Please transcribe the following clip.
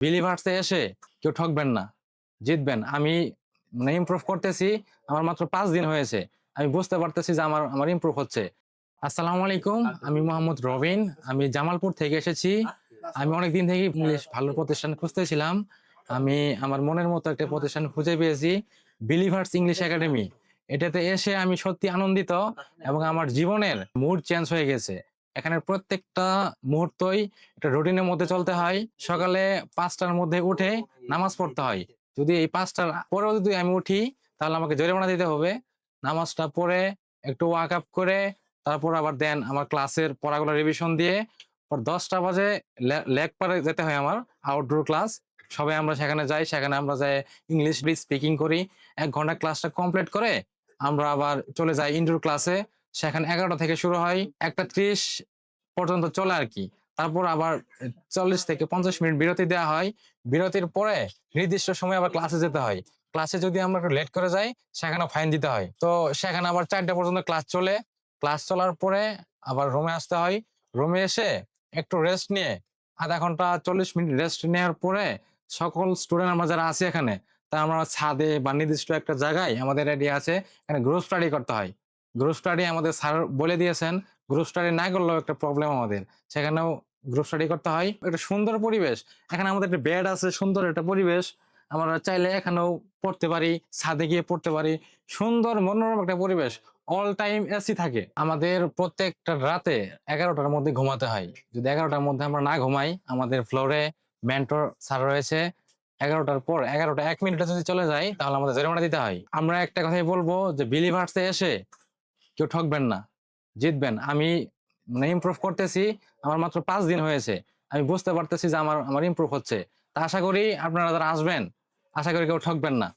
বিলিভার্সে এসে কেউ ঠকবেন না, জিতবেন। আমি ইমপ্রুভ করতেছি। আমার মাত্র ৫ দিন হয়েছে। আমি বুঝতে পারতেছি যে আমার আমার ইমপ্রুভ হচ্ছে। আসসালামু আলাইকুম। আমি মোহাম্মদ রবিন। আমি জামালপুর থেকে এসেছি। আমি অনেকদিন থেকেই ইংলিশ ভালো প্রতিষ্ঠান খুঁজতেছিলাম। আমি আমার মনের মতো একটা প্রতিষ্ঠান খুঁজে পেয়েছি, বিলিভার্স ইংলিশ একাডেমি। এটাতে এসে আমি সত্যি আনন্দিত এবং আমার জীবনের মুড চেঞ্জ হয়ে গেছে। এখানের প্রত্যেকটা মুহূর্তই একটা রুটিনের মধ্যে চলতে হয়। সকালে ৫ টার মধ্যে উঠে নামাজ পড়তে হয়। যদি এই ৫ টার পরেও যদি আমি উঠি, তাহলে আমাকে জরিমানা দিতে হবে। নামাজটা পড়ে একটু ওয়াক আপ করে তারপর আবার দেন আমার ক্লাসের পড়াগুলো রিভিশন দিয়ে পর ১০টা বাজে লেকপারে যেতে হয় আমার, আউটডোর ক্লাস। সবাই আমরা সেখানে যাই। সেখানে আমরা যাই ইংলিশ স্পিকিং করি। ১ ঘন্টা ক্লাসটা কমপ্লিট করে আমরা আবার চলে যাই ইনডোর ক্লাসে। সেখানে ১১টা থেকে শুরু হয়। ১টা ৩০ পর্যন্ত চলে আরকি। তারপর আবার ৪০ থেকে ৫০ মিনিট বিরতি দেয়া হয়। বিরতির পরে নির্দিষ্ট সময়ে আবার ক্লাসে যেতে হয়। ক্লাসে যদি আমরা একটু লেট করে যাই, সেখানেও ফাইন দিতে হয়। তো সেখানে আবার ৪টা পর্যন্ত ক্লাস চলে। ক্লাস চলার পরে আবার রুমে আসতে হয়। রুমে এসে একটু রেস্ট নিয়ে ০.৫ ঘন্টা ৪০ মিনিট রেস্ট নেওয়ার পরে সকল স্টুডেন্ট আমরা যারা আছি এখানে, তা আমরা ছাদে বা নির্দিষ্ট একটা জায়গায় আমাদের এরিয়া আছে, এখানে গ্রুপ স্টাডি করতে হয়। গ্রুপ স্টাডি আমাদের স্যার বলে দিয়েছেন, গ্রুপ স্টাডি না করলেও একটা প্রবলেম আমাদের। সেখানেও গ্রুপ স্টাডি করতে হয়। একটা সুন্দর পরিবেশ। এখানে আমাদের একটা বেড আছে, সুন্দর একটা পরিবেশ। আমরা চাইলে এখানেও পড়তে পারি, ছাদে গিয়ে পড়তে পারি। সুন্দর মনোরম একটা পরিবেশ। অল টাইম এসি থাকে। আমাদের প্রত্যেকটা রাতে ১১টার মধ্যে ঘুমাতে হয়। যদি ১১টার মধ্যে আমরা না ঘুমাই, আমাদের ফ্লোরে মেন্টর স্যার রয়েছে। ১১টার পর ১১টা ১ মিনিটে যদি চলে যাই, তাহলে আমাদের জরিমানা দিতে হয়। আমরা একটা কথাই বলব যে বিলিভার্সে এসে কেউ ঠকবেন না, জিতবেন। আমি ইমপ্রুভ করতেছি। আমার মাত্র ৫ দিন হয়েছে। আমি বুঝতে পারতেছি যে আমার আমার ইমপ্রুভ হচ্ছে। তা আশা করি আপনারা যারা আসবেন, আশা করি কেউ ঠকবেন না।